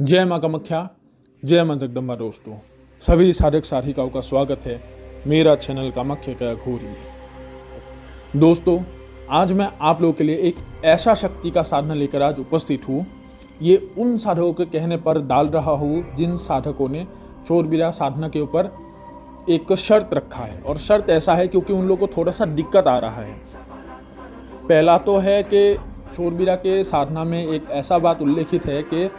जय माँ कामाख्या, जय माँ जगदम्बा। दोस्तों, सभी साधक साधिकाओं का स्वागत है मेरा चैनल कामाख्या का घोरी में। दोस्तों, आज मैं आप लोगों के लिए एक ऐसा शक्ति का साधना लेकर आज उपस्थित हूँ। ये उन साधकों के कहने पर डाल रहा हूँ जिन साधकों ने शूरवीरा साधना के ऊपर एक शर्त रखा है, और शर्त ऐसा है क्योंकि उन लोगों को थोड़ा सा दिक्कत आ रहा है। पहला तो है कि शूरवीरा के साधना में एक ऐसा बात उल्लेखित है कि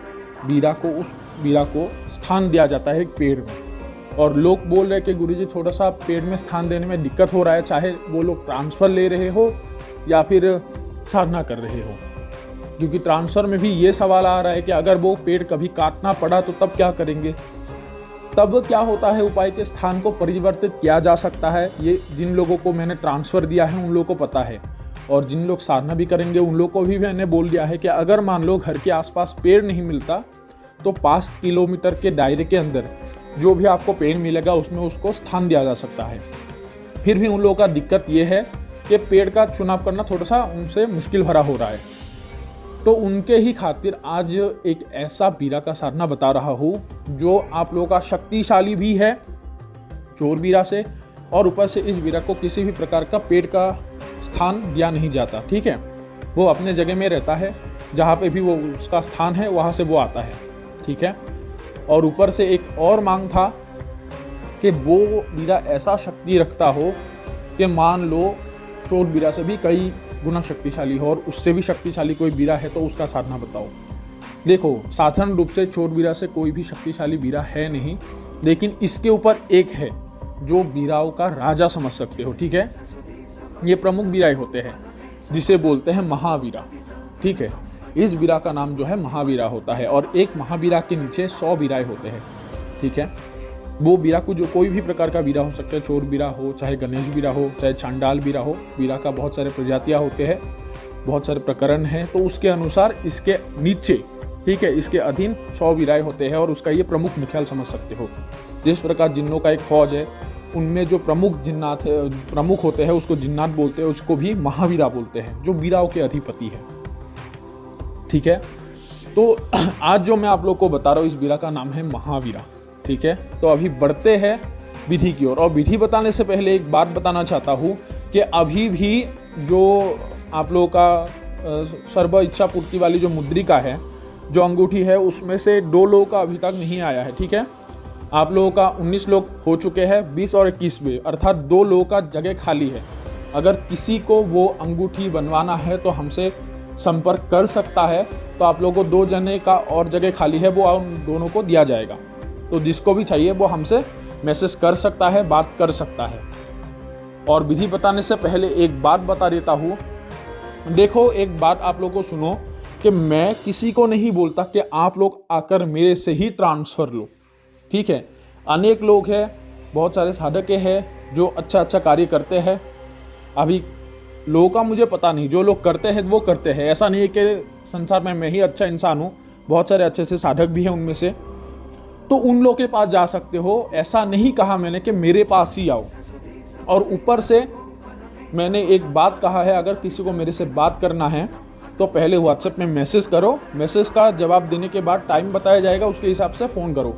उस वीरा को स्थान दिया जाता है एक पेड़ में, और लोग बोल रहे हैं कि गुरुजी थोड़ा सा पेड़ में स्थान देने में दिक्कत हो रहा है, चाहे वो लोग ट्रांसफ़र ले रहे हो या फिर साधना कर रहे हो। क्योंकि ट्रांसफ़र में भी ये सवाल आ रहा है कि अगर वो पेड़ कभी काटना पड़ा तो तब क्या करेंगे। तब क्या होता है, उपाय के स्थान को परिवर्तित किया जा सकता है। ये जिन लोगों को मैंने ट्रांसफ़र दिया है उन लोगों को पता है, और जिन लोग साधना भी करेंगे उन लोगों को भी मैंने बोल दिया है कि अगर मान लो घर के आसपास पेड़ नहीं मिलता तो 5 किलोमीटर के दायरे के अंदर जो भी आपको पेड़ मिलेगा उसमें उसको स्थान दिया जा सकता है। फिर भी उन लोगों का दिक्कत ये है कि पेड़ का चुनाव करना थोड़ा सा उनसे मुश्किल भरा हो रहा है। तो उनके ही खातिर आज एक ऐसा वीरा का साधना बता रहा हूँ जो आप लोगों का शक्तिशाली भी है शूरवीरा से, और ऊपर से इस वीरा को किसी भी प्रकार का पेड़ का स्थान दिया नहीं जाता। ठीक है, वो अपने जगह में रहता है, जहाँ पे भी वो उसका स्थान है वहाँ से वो आता है। ठीक है, और ऊपर से एक और मांग था कि वो वीरा ऐसा शक्ति रखता हो कि मान लो शूरवीरा से भी कई गुना शक्तिशाली हो, और उससे भी शक्तिशाली कोई वीरा है तो उसका साधना बताओ। देखो, साधारण रूप से शूरवीरा से कोई भी शक्तिशाली वीरा है नहीं, लेकिन इसके ऊपर एक है जो वीराओं का राजा समझ सकते हो। ठीक है, ये प्रमुख वीराए होते हैं जिसे बोलते हैं महावीरा। ठीक है, इस वीरा का नाम जो है महावीरा होता है, और एक महावीरा के नीचे 100 वीराए होते हैं। ठीक है, वो वीरा को जो कोई भी प्रकार का वीरा हो सकता है, शूरवीरा हो, चाहे गणेश वीरा हो, चाहे चांडाल वीरा हो। वीरा का बहुत सारे प्रजातियां होते हैं, बहुत सारे प्रकरण हैं, तो उसके अनुसार इसके नीचे, ठीक है, इसके अधीन 100 वीराए होते हैं, और उसका ये प्रमुख मुख्याल समझ सकते हो। जिस प्रकार जिन्नों का एक फौज है, उनमें जो प्रमुख जिन्नात है, प्रमुख होते हैं उसको जिन्नात बोलते हैं, उसको भी महावीरा बोलते हैं, जो वीराओं के अधिपति है। ठीक है, तो आज जो मैं आप लोग को बता रहा हूँ इस वीरा का नाम है महावीरा। ठीक है, तो अभी बढ़ते हैं विधि की ओर, और विधि बताने से पहले एक बात बताना चाहता हूँ कि अभी भी जो आप लोगों का सर्व इच्छा पूर्ति वाली जो मुद्रिका है, जो अंगूठी है, उसमें से 2 लोगों का अभी तक नहीं आया है। ठीक है, आप लोगों का 19 लोग हो चुके हैं, 20 और 21वें, अर्थात 2 लोगों का जगह खाली है। अगर किसी को वो अंगूठी बनवाना है तो हमसे संपर्क कर सकता है, तो आप लोगों को 2 जने का और जगह खाली है, वो उन दोनों को दिया जाएगा। तो जिसको भी चाहिए वो हमसे मैसेज कर सकता है, बात कर सकता है। और विधि बताने से पहले एक बात बता देता हूँ। देखो, एक बात आप लोगों को सुनो कि मैं किसी को नहीं बोलता कि आप लोग आकर मेरे से ही ट्रांसफ़र लो। ठीक है, अनेक लोग हैं, बहुत सारे साधक हैं जो अच्छा कार्य करते हैं। अभी लोगों का मुझे पता नहीं, जो लोग करते हैं वो करते हैं। ऐसा नहीं है कि संसार में मैं ही अच्छा इंसान हूँ, बहुत सारे अच्छे से साधक भी हैं उनमें से। तो उन लोगों के पास जा सकते हो, ऐसा नहीं कहा मैंने कि मेरे पास ही आओ। और ऊपर से मैंने एक बात कहा है, अगर किसी को मेरे से बात करना है तो पहले व्हाट्सएप में मैसेज करो, मैसेज का जवाब देने के बाद टाइम बताया जाएगा, उसके हिसाब से फ़ोन करो।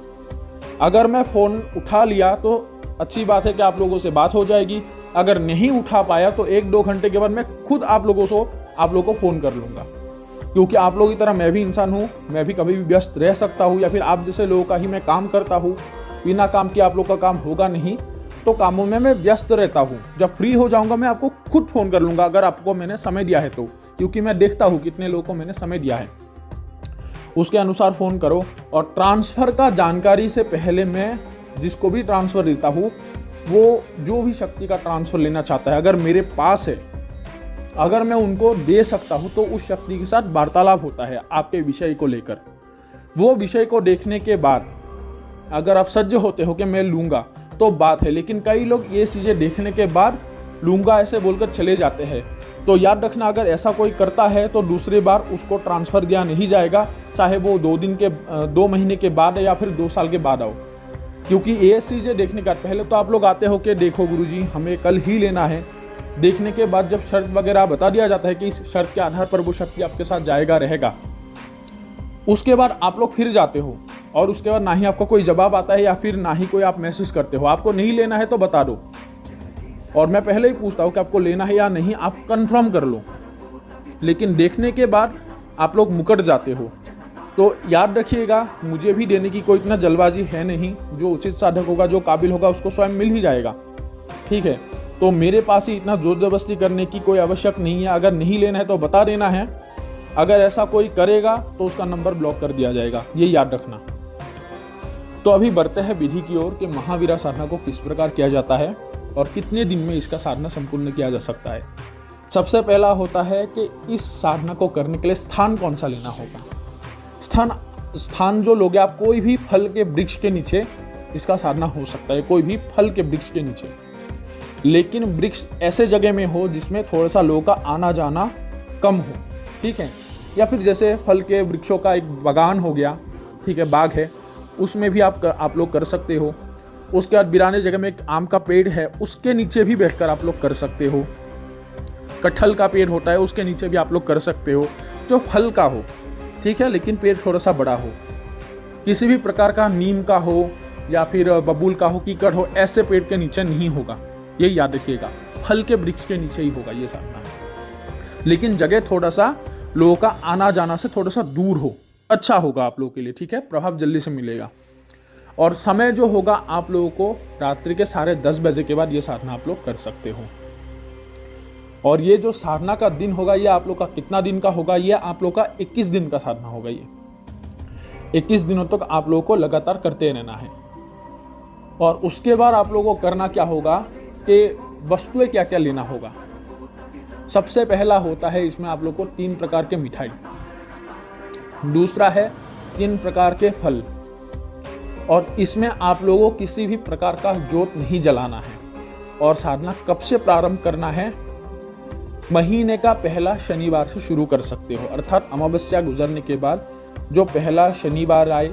अगर मैं फ़ोन उठा लिया तो अच्छी बात है कि आप लोगों से बात हो जाएगी। अगर नहीं उठा पाया तो 1-2 घंटे के बाद मैं खुद आप लोगों को फ़ोन कर लूँगा, क्योंकि आप लोगों की तरह मैं भी इंसान हूँ, मैं भी कभी भी व्यस्त रह सकता हूँ, या फिर आप जैसे लोगों का ही मैं काम करता हूँ। बिना काम के आप लोग का काम होगा नहीं, तो कामों में मैं व्यस्त रहता हूँ। जब फ्री हो जाऊँगा मैं आपको खुद फ़ोन कर लूँगा, अगर आपको मैंने समय दिया है तो, क्योंकि मैं देखता हूँ कितने लोगों को मैंने समय दिया है, उसके अनुसार फ़ोन करो। और ट्रांसफ़र का जानकारी से पहले मैं जिसको भी ट्रांसफ़र देता हूँ, वो जो भी शक्ति का ट्रांसफ़र लेना चाहता है, अगर मेरे पास है, अगर मैं उनको दे सकता हूँ, तो उस शक्ति के साथ वार्तालाप होता है आपके विषय को लेकर। वो विषय को देखने के बाद अगर आप सज्ज होते हो कि मैं लूँगा तो बात है, लेकिन कई लोग ये चीज़ें देखने के बाद लूँगा ऐसे बोलकर चले जाते हैं। तो याद रखना, अगर ऐसा कोई करता है तो दूसरी बार उसको ट्रांसफ़र दिया नहीं जाएगा, चाहे वो 2 महीने के बाद या फिर 2 साल के बाद आओ। क्योंकि ये चीज़ें देखने का पहले तो आप लोग आते हो कि देखो गुरुजी हमें कल ही लेना है। देखने के बाद जब शर्त वगैरह बता दिया जाता है कि इस शर्त के आधार पर वो शक्ति आपके साथ जाएगा रहेगा, उसके बाद आप लोग फिर जाते हो और उसके बाद ना ही आपका कोई जवाब आता है या फिर ना ही कोई आप मैसेज करते हो। आपको नहीं लेना है तो बता दो, और मैं पहले ही पूछता हूँ कि आपको लेना है या नहीं, आप कंफर्म कर लो। लेकिन देखने के बाद आप लोग मुकर जाते हो। तो याद रखिएगा, मुझे भी देने की कोई इतना जल्दबाजी है नहीं। जो उचित साधक होगा, जो काबिल होगा, उसको स्वयं मिल ही जाएगा। ठीक है, तो मेरे पास ही इतना जोर जबरदस्ती करने की कोई आवश्यक नहीं है। अगर नहीं लेना है तो बता देना है। अगर ऐसा कोई करेगा तो उसका नंबर ब्लॉक कर दिया जाएगा, ये याद रखना। तो अभी बढ़ते हैं विधि की ओर कि महावीरा साधना को किस प्रकार किया जाता है और कितने दिन में इसका साधना संपूर्ण किया जा सकता है। सबसे पहला होता है कि इस साधना को करने के लिए स्थान कौन सा लेना होगा। स्थान जो लोगे आप, कोई भी फल के वृक्ष के नीचे इसका साधना हो सकता है, कोई भी फल के वृक्ष के नीचे। लेकिन वृक्ष ऐसे जगह में हो जिसमें थोड़ा सा लोगों का आना जाना कम हो। ठीक है, या फिर जैसे फल के वृक्षों का एक बागान हो गया, ठीक है, बाग है, उसमें भी आप लोग कर सकते हो। उसके बाद बिराने जगह में एक आम का पेड़ है, उसके नीचे भी बैठकर आप लोग कर सकते हो। कटहल का पेड़ होता है, उसके नीचे भी आप लोग कर सकते हो, जो फल का हो। ठीक है, लेकिन पेड़ थोड़ा सा बड़ा हो। किसी भी प्रकार का नीम का हो या फिर बबूल का हो, कीकड़ हो, ऐसे पेड़ के नीचे नहीं होगा, ये याद रखिएगा। फल के वृक्ष के नीचे ही होगा ये साधना। लेकिन जगह थोड़ा सा लोगों का आना जाना से थोड़ा सा दूर हो, अच्छा होगा आप लोगों के लिए। ठीक है, प्रभाव जल्दी से मिलेगा। और समय जो होगा आप लोगों को रात्रि के 10:30 बजे के बाद ये साधना आप लोग कर सकते हो। और ये जो साधना का दिन होगा, ये आप लोग का कितना दिन का होगा, ये आप लोग का 21 दिन का साधना होगा। ये 21 दिनों तक आप लोगों को लगातार करते रहना है। और उसके बाद आप लोगों को करना क्या होगा कि वस्तुएं क्या क्या लेना होगा। सबसे पहला होता है इसमें आप लोग को 3 प्रकार के मिठाई, दूसरा है 3 प्रकार के फल, और इसमें आप लोगों को किसी भी प्रकार का जोत नहीं जलाना है। और साधना कब से प्रारंभ करना है, महीने का पहला शनिवार से शुरू कर सकते हो। अर्थात अमावस्या गुजरने के बाद जो पहला शनिवार आए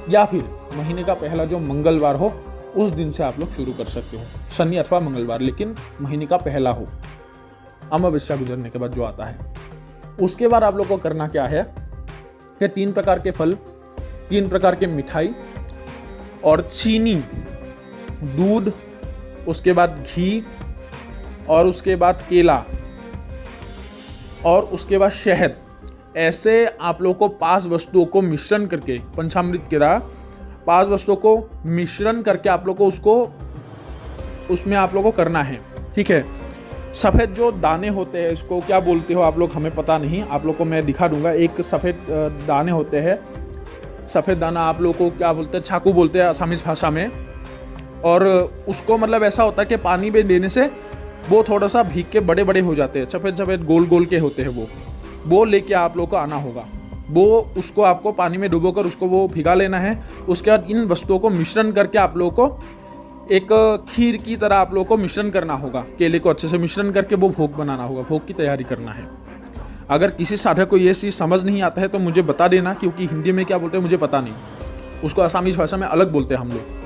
या फिर महीने का पहला जो मंगलवार हो, उस दिन से आप लोग शुरू कर सकते हो। शनि अथवा मंगलवार, लेकिन महीने का पहला हो, अमावस्या गुजरने के बाद जो आता है। उसके बाद आप लोग को करना क्या है कि 3 प्रकार के फल, 3 प्रकार के मिठाई और चीनी, दूध, उसके बाद घी, और उसके बाद केला, और उसके बाद शहद, ऐसे आप लोग को 5 वस्तुओं को मिश्रण करके, पंचामृत की तरह 5 वस्तुओं को मिश्रण करके आप लोग को उसमें आप लोग को करना है। ठीक है, सफ़ेद जो दाने होते हैं, इसको क्या बोलते हो आप लोग, हमें पता नहीं, आप लोग को मैं दिखा दूंगा। एक सफ़ेद दाने होते हैं, सफ़ेद दाना आप लोग को क्या बोलते हैं, छाकू बोलते हैं असमीज भाषा में। और उसको मतलब ऐसा होता है कि पानी में देने से वो थोड़ा सा भीग के बड़े बड़े हो जाते हैं, सफ़ेद सफ़ेद गोल गोल के होते हैं। वो लेके आप लोग को आना होगा। वो उसको आपको पानी में डुबोकर उसको वो भिगा लेना है। उसके बाद इन वस्तुओं को मिश्रण करके आप लोग को एक खीर की तरह आप लोग को मिश्रण करना होगा। केले को अच्छे से मिश्रण करके वो भोग बनाना होगा, भोग की तैयारी करना है। अगर किसी साधक को ये चीज़ समझ नहीं आता है तो मुझे बता देना, क्योंकि हिंदी में क्या बोलते हैं मुझे पता नहीं, उसको आसामीज भाषा में अलग बोलते हैं हम लोग।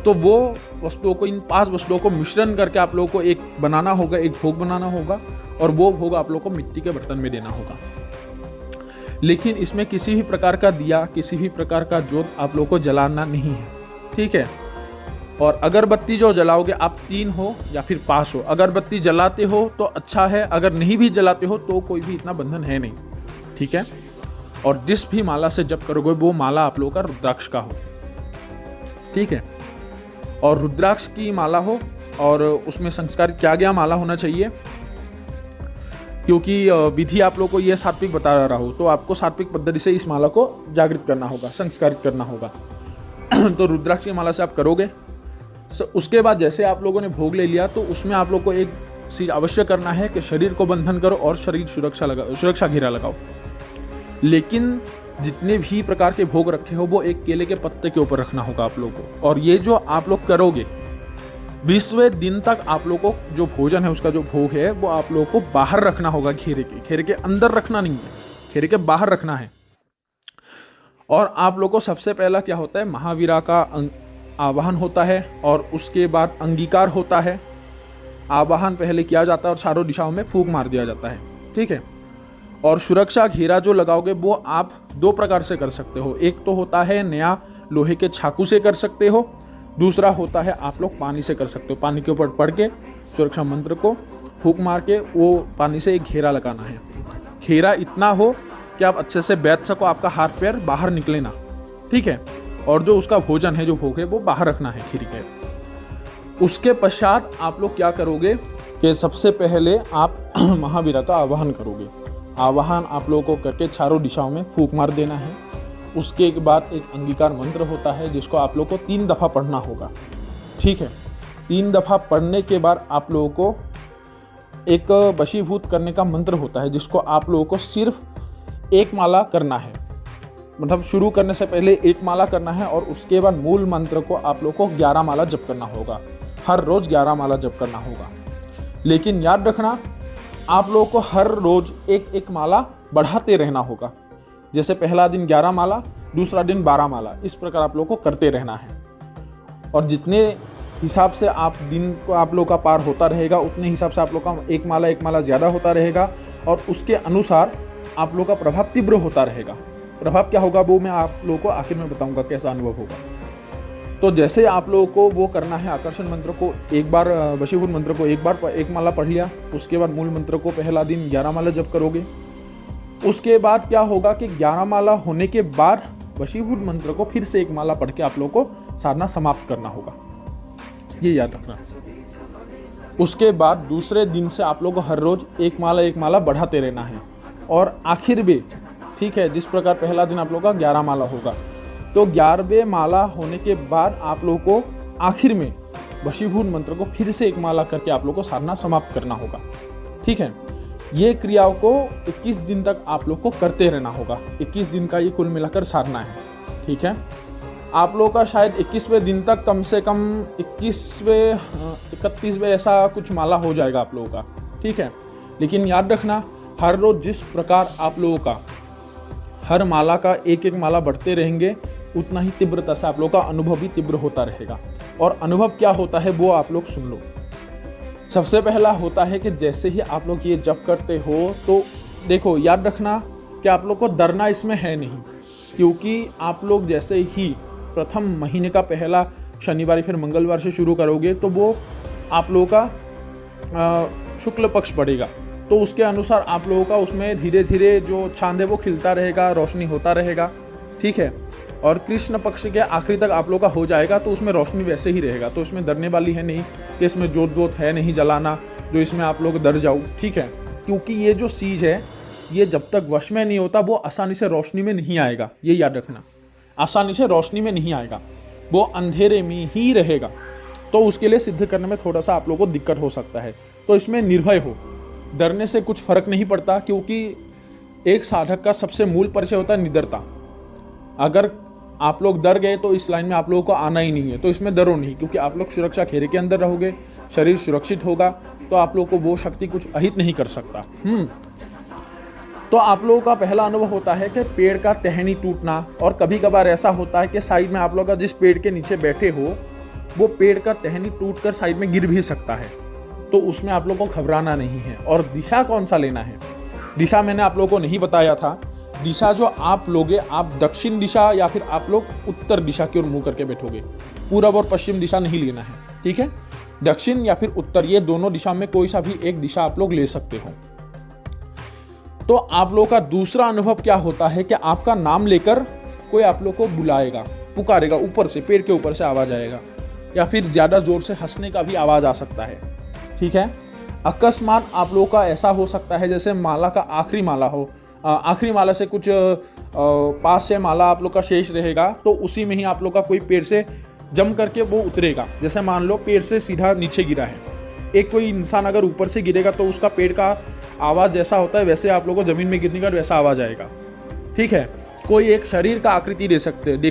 तो वो वस्तुओं को, इन 5 वस्तुओं को मिश्रण करके आप लोगों को एक बनाना होगा, एक भोग बनाना होगा। और वो भोग आप लोग को मिट्टी के बर्तन में देना होगा। लेकिन इसमें किसी भी प्रकार का दिया, किसी भी प्रकार का जोत आप लोग को जलाना नहीं है। ठीक है, और अगरबत्ती जो जलाओगे आप 3 हो या फिर 5 हो। अगरबत्ती जलाते हो तो अच्छा है, अगर नहीं भी जलाते हो तो कोई भी इतना बंधन है नहीं। ठीक है, और जिस भी माला से जप करोगे वो माला आप लोगों का रुद्राक्ष का हो। ठीक है, और रुद्राक्ष की माला हो और उसमें संस्कार किया गया माला होना चाहिए। क्योंकि विधि आप लोग को ये सात्विक बता रहा हो, तो आपको सात्विक पद्धति से इस माला को जागृत करना होगा, संस्कारित करना होगा। तो रुद्राक्ष की माला से आप करोगे। उसके बाद जैसे आप लोगों ने भोग ले लिया, तो उसमें आप लोग को एक चीज अवश्य करना है कि शरीर को बंधन करो और शरीर सुरक्षा घेरा लगाओ। लेकिन जितने भी प्रकार के भोग रखे हो वो एक केले के पत्ते के ऊपर रखना होगा आप लोगों को। और ये जो आप लोग करोगे 20वें दिन तक आप लोग को जो भोजन है, उसका जो भोग है, वो आप लोगों को बाहर रखना होगा। घेरे के अंदर रखना नहीं है, घेरे के बाहर रखना है। और आप लोग को सबसे पहला क्या होता है, महावीरा का आवाहन होता है और उसके बाद अंगीकार होता है। आवाहन पहले किया जाता है और चारों दिशाओं में फूंक मार दिया जाता है। ठीक है, और सुरक्षा घेरा जो लगाओगे वो आप दो प्रकार से कर सकते हो। एक तो होता है नया लोहे के चाकू से कर सकते हो, दूसरा होता है आप लोग पानी से कर सकते हो। पानी के ऊपर पढ़ के सुरक्षा मंत्र को फूंक मार के वो पानी से एक घेरा लगाना है। घेरा इतना हो कि आप अच्छे से बैठ सको, आपका हाथ पैर बाहर निकले ना, ठीक है। और जो उसका भोजन है, जो भोग है, वो बाहर रखना है खीर के। उसके पश्चात आप लोग क्या करोगे कि सबसे पहले आप महावीरा का आवाहन करोगे। आवाहन आप लोगों को करके चारों दिशाओं में फूंक मार देना है। उसके बाद एक अंगीकार मंत्र होता है जिसको आप लोगों को 3 दफ़ा पढ़ना होगा, ठीक है। 3 दफ़ा पढ़ने के बाद आप लोगों को एक वशीभूत करने का मंत्र होता है जिसको आप लोगों को सिर्फ 1 माला करना है। मतलब शुरू करने से पहले 1 माला करना है और उसके बाद मूल मंत्र को आप लोगों को 11 माला जप करना होगा। हर रोज़ 11 माला जप करना होगा। लेकिन याद रखना, आप लोगों को हर रोज़ एक माला बढ़ाते रहना होगा। जैसे पहला दिन 11 माला, दूसरा दिन 12 माला, इस प्रकार आप लोगों को करते रहना है। और जितने हिसाब से आप दिन को आप लोग का पार होता रहेगा, उतने हिसाब से आप लोग का एक माला ज़्यादा होता रहेगा और उसके अनुसार आप लोग का प्रभाव तीव्र होता रहेगा। प्रभाव क्या होगा वो मैं आप लोगों को आखिर में बताऊंगा कैसा अनुभव होगा। तो जैसे आप लोगों को वो करना है, आकर्षण मंत्र को एक बार, वशीभूत मंत्र को एक बार 1 माला पढ़ लिया, उसके बाद मूल मंत्र को पहला दिन 11 माला जप करोगे। उसके बाद क्या होगा कि 11 माला होने के बाद वशीभूत मंत्र को फिर से 1 माला पढ़ के आप लोगों को साधना समाप्त करना होगा, ये याद रखना। उसके बाद दूसरे दिन से आप लोगों को हर रोज 1 माला बढ़ाते रहना है। और आखिर में, ठीक है, जिस प्रकार पहला दिन आप लोगों का 11 माला होगा, तो 11वें माला होने के बाद आप लोगों को आखिर में वशीभूत मंत्र को फिर से 1 माला करके आप लोगों को साधना समाप्त करना होगा, ठीक है। ये क्रियाओं को 21 दिन तक आप लोग को करते रहना होगा। 21 दिन का ये कुल मिलाकर साधना है, ठीक है। आप लोगों का शायद 21वें दिन तक कम से कम 31वें ऐसा कुछ माला हो जाएगा आप लोगों का, ठीक है। लेकिन याद रखना, हर रोज जिस प्रकार आप लोगों का हर माला का एक माला बढ़ते रहेंगे, उतना ही तीव्रता से आप लोगों का अनुभव भी तीव्र होता रहेगा। और अनुभव क्या होता है वो आप लोग सुन लो। सबसे पहला होता है कि जैसे ही आप लोग ये जप करते हो तो देखो, याद रखना कि आप लोग को डरना इसमें है नहीं, क्योंकि आप लोग जैसे ही प्रथम महीने का पहला शनिवार फिर मंगलवार से शुरू करोगे तो वो आप लोगों का शुक्ल पक्ष पड़ेगा। तो उसके अनुसार आप लोगों का उसमें धीरे धीरे जो चांद है वो खिलता रहेगा, रोशनी होता रहेगा, ठीक है। और कृष्ण पक्ष के आखिरी तक आप लोग का हो जाएगा तो उसमें रोशनी वैसे ही रहेगा। तो इसमें डरने वाली है नहीं कि इसमें जोत वोत है नहीं जलाना जो इसमें आप लोग डर जाओ, ठीक है। क्योंकि ये जो चीज़ है ये जब तक वश में नहीं होता वो आसानी से रोशनी में नहीं आएगा, ये याद रखना। आसानी से रोशनी में नहीं आएगा, वो अंधेरे में ही रहेगा। तो उसके लिए सिद्ध करने में थोड़ा सा आप लोगों को दिक्कत हो सकता है। तो इसमें निर्भय हो, डरने से कुछ फर्क नहीं पड़ता, क्योंकि एक साधक का सबसे मूल परिचय होता है निडरता। अगर आप लोग डर गए तो इस लाइन में आप लोगों को आना ही नहीं है। तो इसमें डरो नहीं, क्योंकि आप लोग सुरक्षा घेरे के अंदर रहोगे, शरीर सुरक्षित होगा, तो आप लोगों को वो शक्ति कुछ अहित नहीं कर सकता। तो आप लोगों का पहला अनुभव होता है कि पेड़ का टहनी टूटना। और कभी कभार ऐसा होता है कि साइड में आप लोग का जिस पेड़ के नीचे बैठे हो वो पेड़ का टहनी टूटकर साइड में गिर भी सकता है। तो उसमें आप लोगों को घबराना नहीं है। और दिशा कौन सा लेना है, दिशा मैंने आप लोगों को नहीं बताया था। दिशा जो आप लोगे, आप दक्षिण दिशा या फिर आप लोग उत्तर दिशा की ओर मुंह करके बैठोगे। पूरब और पश्चिम दिशा नहीं लेना है, ठीक है। दक्षिण या फिर उत्तर, ये दोनों दिशा में कोई सा भी एक दिशा आप लोग ले सकते हो। तो आप लोगों का दूसरा अनुभव क्या होता है कि आपका नाम लेकर कोई आप लोग को बुलाएगा, पुकारेगा, ऊपर से, पेड़ के ऊपर से आवाज आएगा, या फिर ज्यादा जोर से हंसने का भी आवाज आ सकता है, ठीक है। अकस्मात आप लोगों का ऐसा हो सकता है जैसे माला का आखिरी माला हो, आखिरी माला से कुछ 5-6 माला आप लोग का शेष रहेगा, तो उसी में ही आप लोग का कोई पेड़ से जम करके वो उतरेगा। जैसे मान लो पेड़ से सीधा नीचे गिरा है, एक कोई इंसान अगर ऊपर से गिरेगा तो उसका पेड़ का आवाज़ जैसा होता है वैसे आप लोगों को जमीन में गिरने का वैसा आवाज़ आएगा, ठीक है। कोई एक शरीर का आकृति देख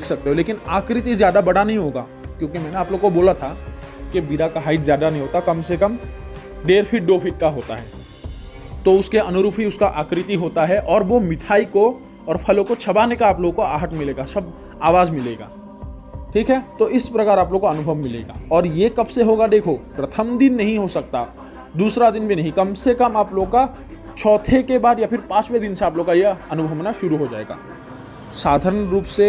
सकते हो, लेकिन आकृति ज़्यादा बड़ा नहीं होगा, क्योंकि मैंने आप लोग को बोला था कि बीरा का हाइट ज़्यादा नहीं होता, कम से कम 1.5 फीट 2 फीट का होता है। तो उसके अनुरूप ही उसका आकृति होता है। और वो मिठाई को और फलों को चबाने का आप लोगों को आहट मिलेगा, सब आवाज़ मिलेगा, ठीक है। तो इस प्रकार आप लोग को अनुभव मिलेगा। और ये कब से होगा, देखो, प्रथम दिन नहीं हो सकता, दूसरा दिन भी नहीं, कम से कम आप लोग का चौथे के बाद या फिर 5वें दिन से आप लोग का यह अनुभव होना शुरू हो जाएगा। साधारण रूप से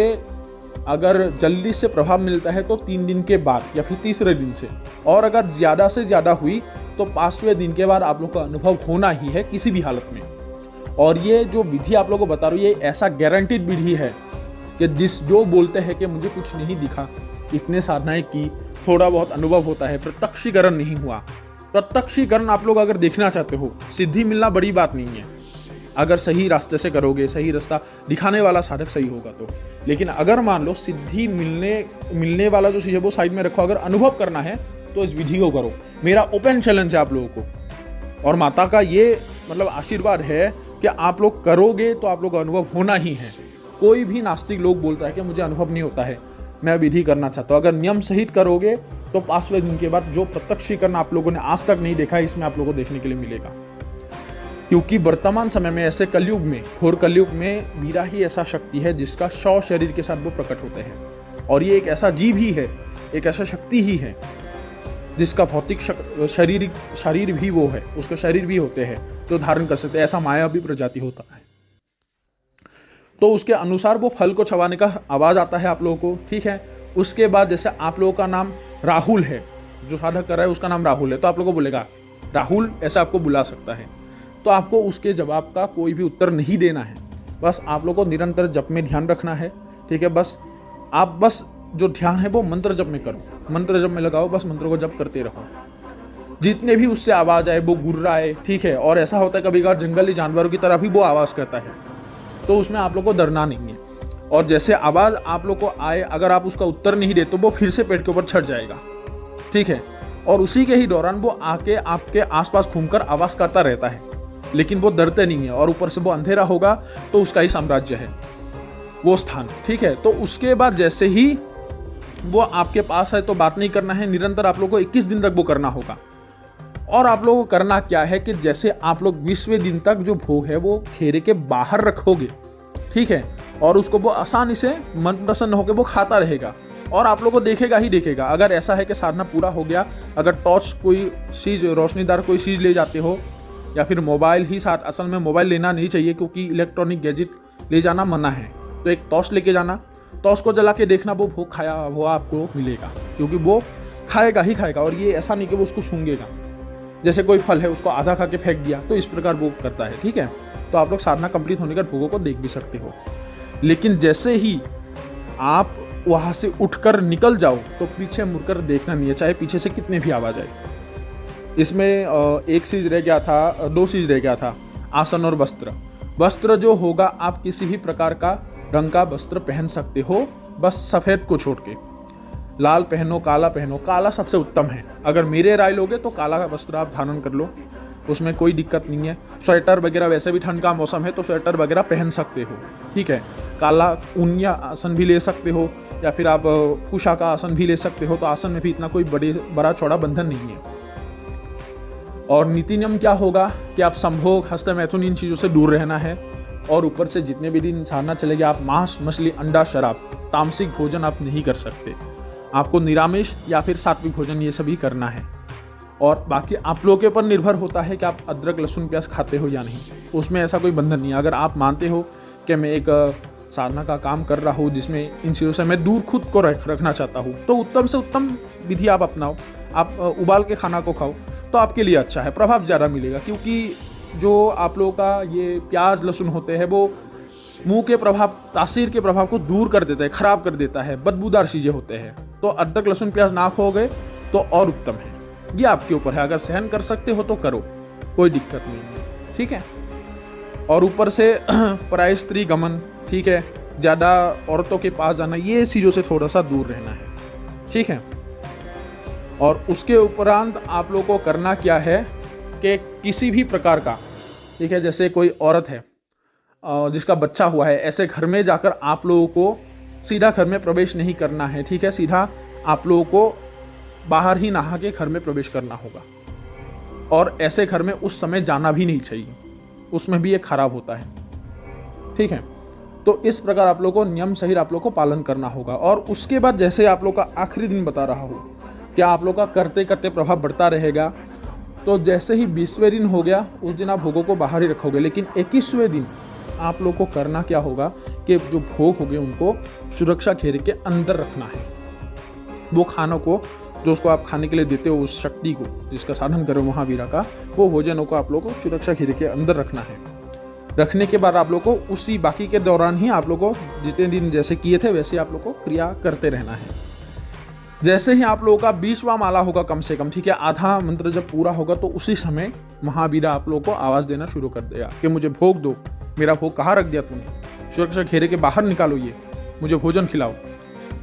अगर जल्दी से प्रभाव मिलता है तो 3 दिन के बाद या फिर तीसरे दिन से, और अगर ज़्यादा से ज़्यादा हुई तो 5वें दिन के बाद आप लोग का अनुभव होना ही है किसी भी हालत में। और ये जो विधि आप लोगों को बता रहा हूँ, ये ऐसा गारंटीड विधि है कि जो बोलते हैं कि मुझे कुछ नहीं दिखा, इतने साधनाएं की, थोड़ा बहुत अनुभव होता है, प्रत्यक्षीकरण नहीं हुआ। प्रत्यक्षीकरण आप लोग अगर देखना चाहते हो, सिद्धि मिलना बड़ी बात नहीं है अगर सही रास्ते से करोगे, सही रास्ता दिखाने वाला साधक सही होगा तो। लेकिन अगर मान लो सिद्धि मिलने वाला जो चीज़ है वो साइड में रखो, अगर अनुभव करना है तो इस विधि को करो। मेरा ओपन चैलेंज है आप लोगों को, और माता का ये मतलब आशीर्वाद है कि आप लोग करोगे तो आप लोग का अनुभव होना ही है। कोई भी नास्तिक लोग बोलता है कि मुझे अनुभव नहीं होता है, मैं विधि करना चाहता हूँ, अगर नियम सहित करोगे तो 5वें दिन के बाद जो प्रत्यक्षीकरण आप लोगों ने आज तक नहीं देखा है, इसमें आप लोगों को देखने के लिए मिलेगा। क्योंकि वर्तमान समय में ऐसे कलयुग में, घोर कलयुग में, वीरा ही ऐसा शक्ति है जिसका 100 शरीर के साथ वो प्रकट होते हैं। और ये एक ऐसा जीव ही है, एक ऐसा शक्ति ही है जिसका भौतिक शरीर भी वो है, उसका शरीर भी होते हैं जो धारण कर सकते हैं। ऐसा माया भी प्रजाति होता है। तो उसके अनुसार वो फल को चबाने का आवाज आता है आप लोगों को, ठीक है। उसके बाद जैसे आप लोगों का नाम राहुल है, जो साधक कर रहा है उसका नाम राहुल है, तो आप लोगों को बोलेगा राहुल, ऐसा आपको बुला सकता है। तो आपको उसके जवाब का कोई भी उत्तर नहीं देना है, बस आप लोगों को निरंतर जप में ध्यान रखना है, ठीक है। बस जो ध्यान है वो मंत्र जप में करो, मंत्र जप में लगाओ, बस मंत्र को जप करते रहो। जितने भी उससे आवाज आए, वो गुर्राए, ठीक है। और ऐसा होता है कभी कभार जंगली जानवरों की तरह भी वो आवाज करता है, तो उसमें आप लोग को डरना नहीं है। और जैसे आवाज आप लोग को आए, अगर आप उसका उत्तर नहीं दे तो वो फिर से पेट के ऊपर चढ़ जाएगा, ठीक है। और उसी के ही दौरान वो आके आपके आसपास घूमकर आवाज करता रहता है, लेकिन वो डरते नहीं है। और ऊपर से वो अंधेरा होगा तो उसका ही साम्राज्य है वो स्थान, ठीक है। तो उसके बाद जैसे ही वो आपके पास है तो बात नहीं करना है, निरंतर आप लोग को 21 दिन तक वो करना होगा। और आप लोगों को करना क्या है कि जैसे आप लोग 20वें दिन तक जो भोग है वो घेरे के बाहर रखोगे, ठीक है। और उसको वो आसानी से मन प्रसन्न होकर वो खाता रहेगा और आप लोग को देखेगा ही देखेगा। अगर ऐसा है कि साधना पूरा हो गया, अगर टॉर्च कोई चीज़, रोशनीदार कोई चीज़ ले जाते हो, या फिर मोबाइल ही साथ, असल में मोबाइल लेना नहीं चाहिए क्योंकि इलेक्ट्रॉनिक गैजेट ले जाना मना है, तो एक टॉर्च लेके जाना, टॉर्च को जला के देखना वो भोग खाया हुआ आपको मिलेगा, क्योंकि वो खाएगा ही खाएगा। और ये ऐसा नहीं कि वो उसको सूंघेगा, जैसे कोई फल है उसको आधा खा के फेंक दिया, तो इस प्रकार वो करता है, ठीक है। तो आप लोग साधना कंप्लीट होने के बाद भोगों को देख भी सकते हो। लेकिन जैसे ही आप वहाँ से उठकर निकल जाओ तो पीछे मुड़कर देखना नहीं है, चाहे पीछे से कितने भी आवाज आए। इसमें एक चीज़ रह गया था, 2 चीज़ रह गया था, आसन और वस्त्र। वस्त्र जो होगा आप किसी भी प्रकार का रंग का वस्त्र पहन सकते हो, बस सफ़ेद को छोड़ के। लाल पहनो, काला पहनो, काला सबसे उत्तम है। अगर मेरे राय लोगे तो काला वस्त्र आप धारण कर लो, उसमें कोई दिक्कत नहीं है। स्वेटर वगैरह, वैसे भी ठंड का मौसम है तो स्वेटर वगैरह पहन सकते हो, ठीक है। काला ऊनिया आसन भी ले सकते हो, या फिर आप कुशा का आसन भी ले सकते हो। तो आसन में भी इतना कोई बड़ा चौड़ा बंधन नहीं है। और नीति नियम क्या होगा कि आप संभोग, हस्त, मैथुन, इन चीज़ों से दूर रहना है। और ऊपर से जितने भी दिन साधना चलेगी, आप मांस, मछली, अंडा, शराब, तामसिक भोजन आप नहीं कर सकते। आपको निरामिष या फिर सात्विक भोजन ये सभी करना है। और बाकी आप लोगों के ऊपर निर्भर होता है कि आप अदरक, लहसुन, प्याज खाते हो या नहीं, उसमें ऐसा कोई बंधन नहीं है। अगर आप मानते हो कि मैं एक साधना का काम कर रहा हूँ जिसमें इन चीज़ों से मैं दूर खुद को रखना चाहता हूँ, तो उत्तम से उत्तम विधि आप अपनाओ। आप उबाल के खाना को खाओ तो आपके लिए अच्छा है, प्रभाव ज़्यादा मिलेगा। क्योंकि जो आप लोगों का ये प्याज, लहसुन होते हैं वो मुंह के प्रभाव, तासीर के प्रभाव को दूर कर देता है, खराब कर देता है, बदबूदार चीज़ें होते हैं। तो अदरक, लहसुन, प्याज ना खाओगे तो और उत्तम है। ये आपके ऊपर है, अगर सहन कर सकते हो तो करो, कोई दिक्कत नहीं है, ठीक है। और ऊपर से पराय स्त्री गमन, ठीक है, ज़्यादा औरतों के पास जाना, ये चीज़ों से थोड़ा सा दूर रहना है, ठीक है। और उसके उपरांत आप लोगों को करना क्या है कि किसी भी प्रकार का, ठीक है, जैसे कोई औरत है जिसका बच्चा हुआ है, ऐसे घर में जाकर आप लोगों को सीधा घर में प्रवेश नहीं करना है, ठीक है। सीधा आप लोगों को बाहर ही नहा के घर में प्रवेश करना होगा। और ऐसे घर में उस समय जाना भी नहीं चाहिए, उसमें भी ये खराब होता है, ठीक है। तो इस प्रकार आप लोग को नियम सहित आप लोग को पालन करना होगा। और उसके बाद जैसे आप लोग का आखिरी दिन बता रहा हूँ कि आप लोग का करते करते प्रभाव बढ़ता रहेगा, तो जैसे ही 20वें दिन हो गया उस दिन आप भोगों को बाहर ही रखोगे, लेकिन 21वें दिन आप लोग को करना क्या होगा कि जो भोग होंगे उनको सुरक्षा घेरे के अंदर रखना है। वो खानों को जो उसको आप खाने के लिए देते हो, उस शक्ति को जिसका साधन करो महावीरा का, वो भोजनों को आप लोग को सुरक्षा घेरे के अंदर रखना है। रखने के बाद आप लोग को उसी बाकी के दौरान ही आप लोग को जितने दिन जैसे किए थे वैसे आप लोग को क्रिया करते रहना है। जैसे ही आप लोगों का 20वां माला होगा कम से कम, ठीक है, आधा मंत्र जब पूरा होगा तो उसी समय महावीरा आप लोगों को आवाज़ देना शुरू कर देगा कि मुझे भोग दो, मेरा भोग कहाँ रख दिया तूने, सुरक्षा घेरे के बाहर निकालो, ये मुझे भोजन खिलाओ।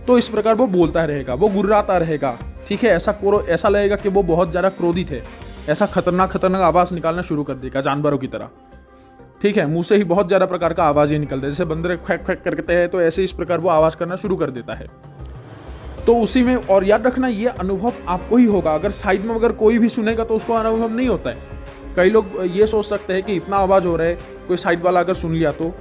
तो इस प्रकार वो बोलता रहेगा, वो गुर्राता रहेगा, ठीक है। ऐसा लगेगा कि वो बहुत ज़्यादा क्रोधित है, ऐसा खतरनाक आवाज़ निकालना शुरू कर देगा जानवरों की तरह, ठीक है। मुंह से ही बहुत ज़्यादा प्रकार का आवाज़ ये निकलता है, जैसे बंदर खैक खैक करते हैं, तो ऐसे इस प्रकार वो आवाज़ करना शुरू कर देता है। तो उसी में, और याद रखना ये अनुभव आपको ही होगा, अगर साइड में अगर कोई भी सुनेगा तो उसको अनुभव नहीं होता है। कई लोग ये सोच सकते हैं कि इतना आवाज़ हो रहा है, कोई साइड वाला अगर सुन लिया तो।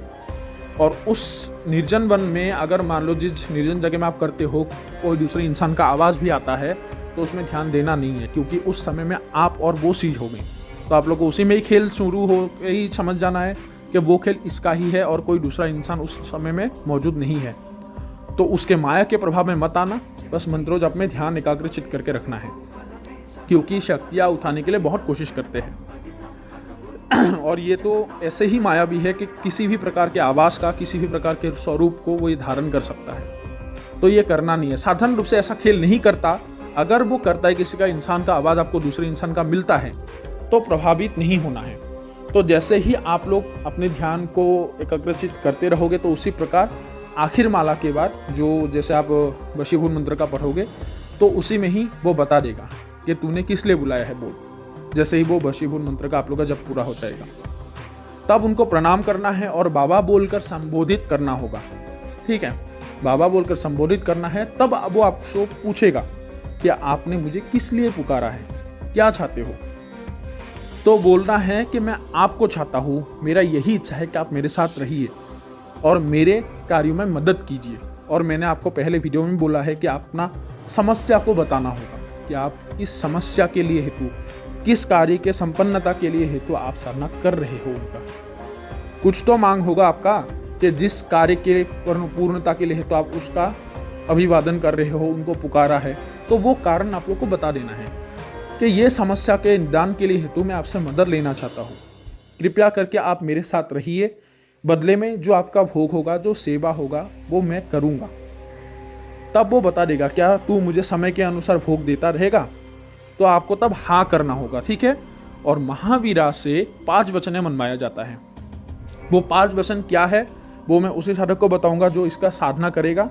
और उस निर्जन वन में अगर मान लो जिस निर्जन जगह में आप करते हो कोई दूसरे इंसान का आवाज़ भी आता है तो उसमें ध्यान देना नहीं है, क्योंकि उस समय में आप और वो चीज़ हो गई। तो आप लोग को उसी में ही खेल शुरू हो ही समझ जाना है कि वो खेल इसका ही है और कोई दूसरा इंसान उस समय में मौजूद नहीं है। तो उसके माया के प्रभाव में मत आना, बस मंत्रों जप में ध्यान एकाग्रचित करके रखना है, क्योंकि शक्तियाँ उठाने के लिए बहुत कोशिश करते हैं। और ये तो ऐसे ही माया भी है कि किसी भी प्रकार के आवाज़ का, किसी भी प्रकार के स्वरूप को वो ये धारण कर सकता है। तो ये करना नहीं है, साधारण रूप से ऐसा खेल नहीं करता। अगर वो करता है, किसी का इंसान का आवाज़ आपको दूसरे इंसान का मिलता है तो प्रभावित नहीं होना है। तो जैसे ही आप लोग अपने ध्यान को एकाग्रचित करते रहोगे तो उसी प्रकार आखिर माला के बाद जो जैसे आप वशीभूत मंत्र का पढ़ोगे तो उसी में ही वो बता देगा कि तूने किस लिए बुलाया है बोल। जैसे ही वो वशीभूत मंत्र का आप लोग का जब पूरा हो जाएगा तब उनको प्रणाम करना है और बाबा बोलकर संबोधित करना होगा, ठीक है। बाबा बोलकर संबोधित करना है, तब वो आपको पूछेगा कि आपने मुझे किस लिए पुकारा है, क्या चाहते हो। तो बोलना है कि मैं आपको चाहता हूँ, मेरा यही इच्छा है कि आप मेरे साथ रहिए और मेरे कार्यों में मदद कीजिए। और मैंने आपको पहले वीडियो में बोला है कि अपना समस्या को बताना होगा कि आप किस समस्या के लिए हेतु, किस कार्य के संपन्नता के लिए हेतु आप साधना कर रहे हो उनका। कुछ तो मांग होगा आपका कि जिस कार्य के पूर्णता के लिए हेतु आप उसका अभिवादन कर रहे हो, उनको पुकारा है, तो वो कारण आप लोग को बता देना है कि ये समस्या के निदान के लिए हेतु मैं आपसे मदद लेना चाहता हूँ, कृपया करके आप मेरे साथ रहिए, बदले में जो आपका भोग होगा, जो सेवा होगा वो मैं करूँगा। तब वो बता देगा क्या तू मुझे समय के अनुसार भोग देता रहेगा, तो आपको तब हाँ करना होगा, ठीक है। और महावीरा से 5 वचनें मनवाया जाता है। वो 5 वचन क्या है वो मैं उसी साधक को बताऊंगा जो इसका साधना करेगा,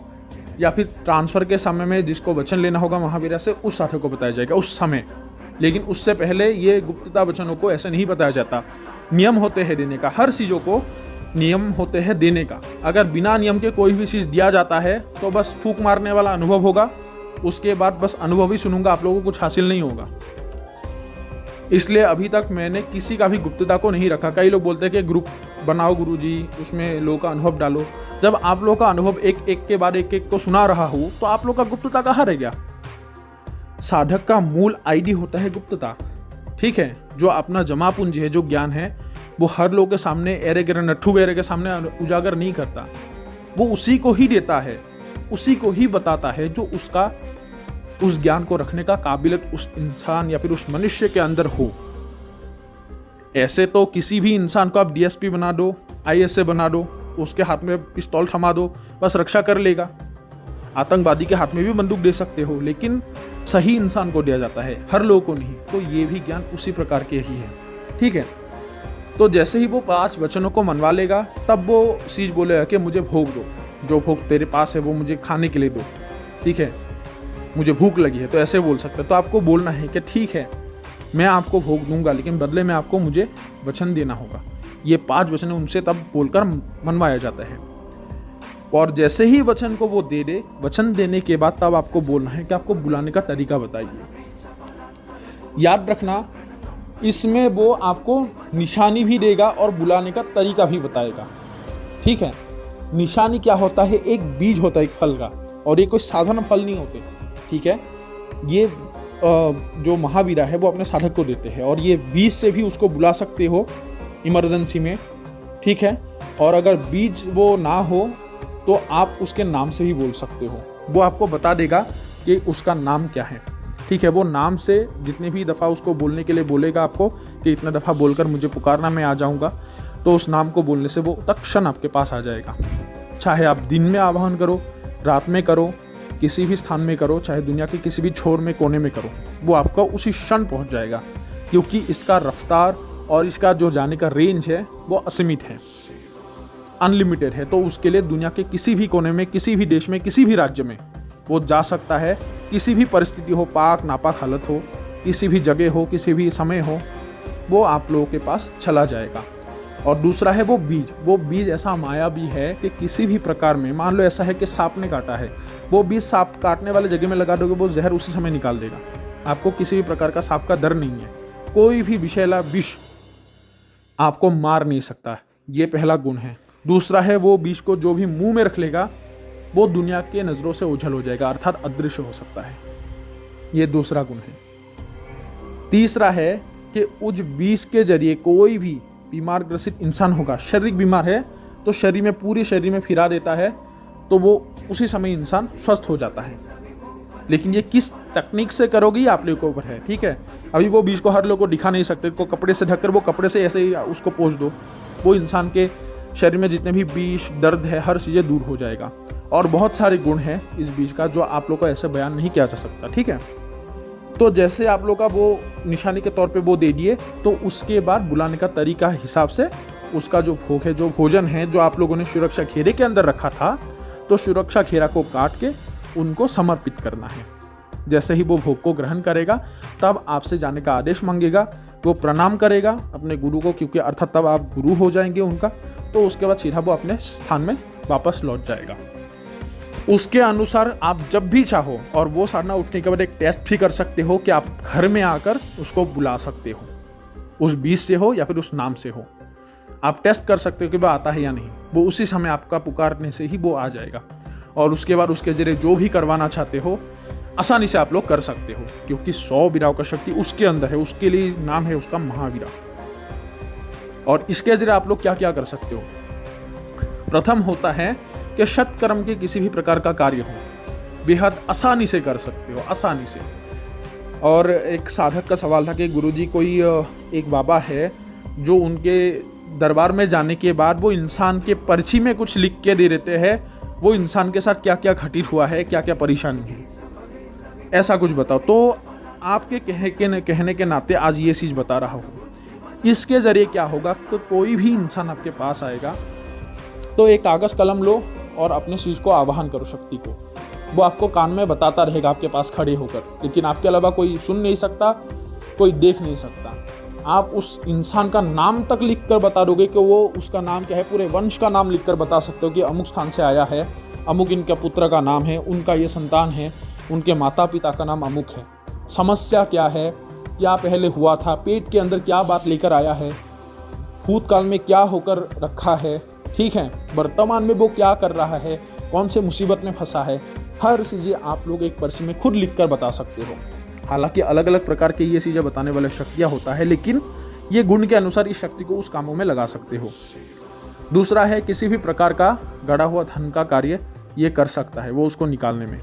या फिर ट्रांसफर के समय में जिसको वचन लेना होगा महावीरा से उस साधक को बताया जाएगा उस समय। लेकिन उससे पहले ये गुप्तता वचनों को ऐसे नहीं बताया जाता। नियम होते हैं देने का, हर चीज़ों को नियम होते हैं देने का। अगर बिना नियम के कोई भी चीज़ दिया जाता है तो बस फूंक मारने वाला अनुभव होगा, उसके बाद बस अनुभव ही सुनूंगा, आप लोगों को कुछ हासिल नहीं होगा। इसलिए अभी तक मैंने किसी का भी गुप्तता को नहीं रखा। कई लोग बोलते हैं कि ग्रुप बनाओ गुरुजी, उसमें लोगों का अनुभव डालो। जब आप लोगों का अनुभव एक एक के बाद एक एक को सुना रहा हूँ तो आप लोग का गुप्तता कहाँ रह गया। साधक का मूल आईडी होता है गुप्तता, ठीक है। जो अपना जमा पूंजी है, जो ज्ञान है, वो हर लोग के सामने एरे गिरे नट्ठू वेरे के सामने उजागर नहीं करता। वो उसी को ही देता है, उसी को ही बताता है जो उसका उस ज्ञान को रखने का काबिलियत उस इंसान या फिर उस मनुष्य के अंदर हो। ऐसे तो किसी भी इंसान को आप डीएसपी बना दो, आईएसए बना दो, उसके हाथ में पिस्तौल थमा दो, बस रक्षा कर लेगा। आतंकवादी के हाथ में भी बंदूक दे सकते हो, लेकिन सही इंसान को दिया जाता है, हर लोगों को नहीं। तो ये भी ज्ञान उसी प्रकार के ही है, ठीक है। तो जैसे ही वो 5 वचनों को मनवा लेगा तब वो चीज बोलेगा कि मुझे भोग दो, जो भोग तेरे पास है वो मुझे खाने के लिए दो, ठीक है, मुझे भूख लगी है। तो ऐसे बोल सकते हैं। तो आपको बोलना है कि ठीक है मैं आपको भोग दूंगा, लेकिन बदले में आपको मुझे वचन देना होगा। ये 5 वचन उनसे तब बोलकर मनवाया जाता है। और जैसे ही वचन को वो दे दे, वचन देने के बाद तब आपको बोलना है कि आपको बुलाने का तरीका बताइए। याद रखना इसमें वो आपको निशानी भी देगा और बुलाने का तरीका भी बताएगा, ठीक है। निशानी क्या होता है, एक बीज होता है एक फल का, और ये कोई साधारण फल नहीं होते, ठीक है। ये जो महावीरा है वो अपने साधक को देते हैं, और ये बीज से भी उसको बुला सकते हो इमरजेंसी में, ठीक है। और अगर बीज वो ना हो तो आप उसके नाम से भी बोल सकते हो, वो आपको बता देगा कि उसका नाम क्या है, ठीक है। वो नाम से जितनी भी दफ़ा उसको बोलने के लिए बोलेगा आपको कि इतना दफ़ा बोलकर मुझे पुकारना, मैं आ जाऊँगा, तो उस नाम को बोलने से वो तत्क्षण आपके पास आ जाएगा। चाहे आप दिन में आवाहन करो, रात में करो, किसी भी स्थान में करो, चाहे दुनिया के किसी भी छोर में कोने में करो, वो आपका उसी क्षण पहुंच जाएगा, क्योंकि इसका रफ्तार और इसका जो जाने का रेंज है वो असीमित है, अनलिमिटेड है। तो उसके लिए दुनिया के किसी भी कोने में, किसी भी देश में, किसी भी राज्य में वो जा सकता है। किसी भी परिस्थिति हो, पाक नापाक हालत हो, किसी भी जगह हो, किसी भी समय हो, वो आप लोगों के पास चला जाएगा। और दूसरा है वो बीज ऐसा मायावी है कि किसी भी प्रकार में, मान लो ऐसा है कि सांप ने काटा है, वो बीज सांप काटने वाले जगह में लगा दोगे, वो जहर उसी समय निकाल देगा। आपको किसी भी प्रकार का सांप का डर नहीं है, कोई भी विषैला विष आपको मार नहीं सकता, ये पहला गुण है। दूसरा है वो बीज को जो भी मुंह में रख लेगा वो दुनिया के नज़रों से ओझल हो जाएगा, अर्थात अदृश्य हो सकता है, ये दूसरा गुण है। तीसरा है कि उस बीज के जरिए कोई भी बीमार ग्रसित इंसान होगा, शारीरिक बीमार है तो शरीर में, पूरे शरीर में फिरा देता है, तो वो उसी समय इंसान स्वस्थ हो जाता है। लेकिन ये किस तकनीक से करोगे ये आप लोगों के ऊपर है, ठीक है। अभी वो बीज को हर लोग को दिखा नहीं सकते, तो कपड़े से ढककर वो कपड़े से ऐसे ही उसको पोंछ दो, वो इंसान के शरीर में जितने भी विष, दर्द है, हर चीज़ें दूर हो जाएगा। और बहुत सारे गुण हैं इस बीज का जो आप लोग को ऐसे बयान नहीं किया जा सकता, ठीक है। तो जैसे आप लोग का वो निशानी के तौर पे वो दे दिए, तो उसके बाद बुलाने का तरीका हिसाब से उसका जो भोग है, जो भोजन है, जो आप लोगों ने सुरक्षा घेरे के अंदर रखा था, तो सुरक्षा घेरा को काट के उनको समर्पित करना है। जैसे ही वो भोग को ग्रहण करेगा तब आपसे जाने का आदेश मांगेगा, वो प्रणाम करेगा अपने गुरु को, क्योंकि अर्थात तब आप गुरु हो जाएंगे उनका। तो उसके बाद सीधा वो अपने स्थान में वापस लौट जाएगा। उसके अनुसार आप जब भी चाहो, और वो साधना उठने के बाद एक टेस्ट भी कर सकते हो कि आप घर में आकर उसको बुला सकते हो, उस बीज से हो या फिर उस नाम से हो। आप टेस्ट कर सकते हो कि वह आता है या नहीं, वो उसी समय आपका पुकारने से ही वो आ जाएगा। और उसके बाद उसके जरिए जो भी करवाना चाहते हो आसानी से आप लोग कर सकते हो, क्योंकि 100 वीराओं का शक्ति उसके अंदर है, उसके लिए नाम है उसका महावीरा। और इसके जरिए आप लोग क्या क्या कर सकते हो। प्रथम होता है कि सत्कर्म के किसी भी प्रकार का कार्य हो, बेहद आसानी से कर सकते हो, आसानी से। और एक साधक का सवाल था कि गुरुजी कोई एक बाबा है जो उनके दरबार में जाने के बाद वो इंसान के पर्ची में कुछ लिख के दे देते हैं, वो इंसान के साथ क्या क्या घटित हुआ है, क्या क्या परेशानी है, ऐसा कुछ बताओ। तो आपके कहने के नाते आज ये चीज़ बता रहा हूँ। इसके ज़रिए क्या होगा, तो कोई भी इंसान आपके पास आएगा तो एक कागज़ कलम लो और अपने चीज़ को आवाहन करो, शक्ति को। वो आपको कान में बताता रहेगा आपके पास खड़े होकर, लेकिन आपके अलावा कोई सुन नहीं सकता, कोई देख नहीं सकता। आप उस इंसान का नाम तक लिख कर बता दोगे कि वो उसका नाम क्या है, पूरे वंश का नाम लिख कर बता सकते हो कि अमुक स्थान से आया है, अमुक इनका पुत्र का नाम है, उनका ये संतान है, उनके माता पिता का नाम अमुक है, समस्या क्या है, क्या पहले हुआ था, पेट के अंदर क्या बात लेकर आया है, भूतकाल में क्या होकर रखा है, ठीक है, वर्तमान में वो क्या कर रहा है, कौन से मुसीबत में फंसा है, हर चीज़ें आप लोग एक पर्ची में खुद लिख कर बता सकते हो। हालांकि अलग अलग प्रकार के ये चीज़ें बताने वाले शक्तियाँ होता है, लेकिन ये गुण के अनुसार इस शक्ति को उस कामों में लगा सकते हो। दूसरा है किसी भी प्रकार का गड़ा हुआ धन का कार्य ये कर सकता है, वो उसको निकालने में।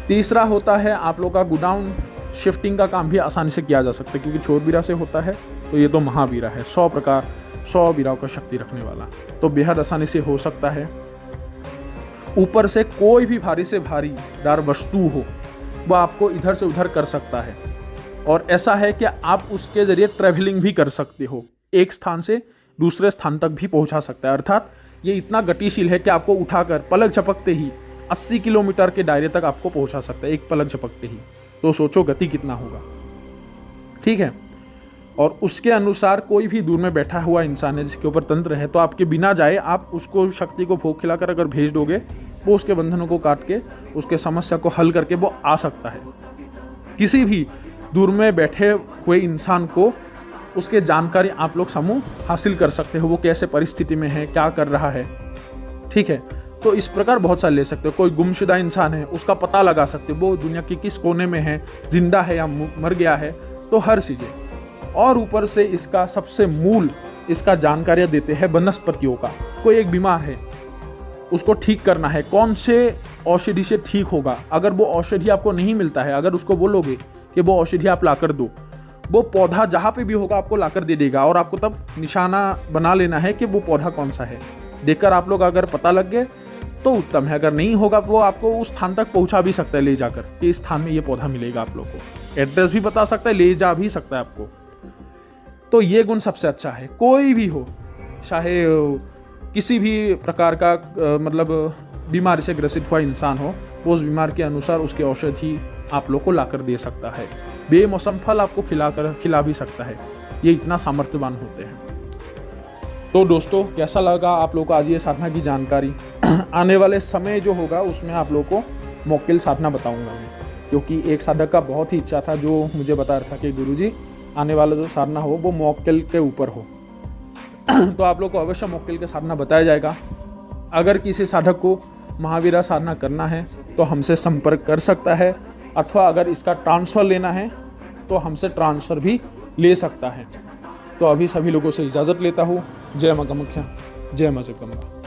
तीसरा होता है आप लोग का गोडाउन शिफ्टिंग का काम भी आसानी से किया जा सकता है, क्योंकि चोरवीरा से होता है, तो ये तो महावीरा है, 100 वीराओं का शक्ति रखने वाला, तो बेहद आसानी से हो सकता है। ऊपर से कोई भी भारी से भारी दार वस्तु हो वह आपको इधर से उधर कर सकता है। और ऐसा है कि आप उसके जरिए ट्रैवलिंग भी कर सकते हो, एक स्थान से दूसरे स्थान तक भी पहुंचा सकता है। अर्थात ये इतना गतिशील है कि आपको उठाकर पलक झपकते ही 80 किलोमीटर के दायरे तक आपको पहुंचा सकता है, एक पलक झपकते ही। तो सोचो गति कितना होगा, ठीक है। और उसके अनुसार कोई भी दूर में बैठा हुआ इंसान है जिसके ऊपर तंत्र है, तो आपके बिना जाए आप उसको शक्ति को भोग खिलाकर अगर भेज दोगे, वो उसके बंधनों को काट के उसके समस्या को हल करके वो आ सकता है। किसी भी दूर में बैठे हुए इंसान को उसके जानकारी आप लोग समूह हासिल कर सकते हो, वो कैसे परिस्थिति में है, क्या कर रहा है, ठीक है। तो इस प्रकार बहुत सारे ले सकते हो। कोई गुमशुदा इंसान है, उसका पता लगा सकते हो वो दुनिया के किस कोने में है, जिंदा है या मर गया है, तो हर चीज़ें। और ऊपर से इसका सबसे मूल इसका जानकारियाँ देते हैं वनस्पतियों का। कोई एक बीमार है, उसको ठीक करना है, कौन से औषधि से ठीक होगा। अगर वो औषधि आपको नहीं मिलता है, अगर उसको बोलोगे कि वो औषधि आप ला कर दो, वो पौधा जहाँ पे भी होगा आपको ला कर दे देगा। और आपको तब निशाना बना लेना है कि वो पौधा कौन सा है। देखकर आप लोग अगर पता लग गए तो उत्तम है, अगर नहीं होगा तो वो आपको उस स्थान तक पहुँचा भी सकता है ले जाकर कि इस स्थान में ये पौधा मिलेगा। आप लोग को एड्रेस भी बता सकता है, ले जा भी सकता है आपको। तो ये गुण सबसे अच्छा है। कोई भी हो, चाहे किसी भी प्रकार का मतलब बीमारी से ग्रसित हुआ इंसान हो, वो उस बीमार के अनुसार उसकी औषधि आप लोग को लाकर दे सकता है। बेमौसम फल आपको खिला भी सकता है। ये इतना सामर्थ्यवान होते हैं। तो दोस्तों, कैसा लगा आप लोग को आज ये साधना की जानकारी? आने वाले समय जो होगा उसमें आप लोग को मौक्किल साधना बताऊंगा मैं, क्योंकि एक साधक का बहुत ही इच्छा था जो मुझे बता रहा था कि गुरुजी आने वाला जो साधना हो वो मौक्किल के ऊपर हो। तो आप लोग को अवश्य मौक्किल के साधना बताया जाएगा। अगर किसी साधक को महावीरा साधना करना है तो हमसे संपर्क कर सकता है, अथवा अगर इसका ट्रांसफ़र लेना है तो हमसे ट्रांसफ़र भी ले सकता है। तो अभी सभी लोगों से इजाज़त लेता हूँ। जय मां कामाख्या, जय मां जगदम्बा।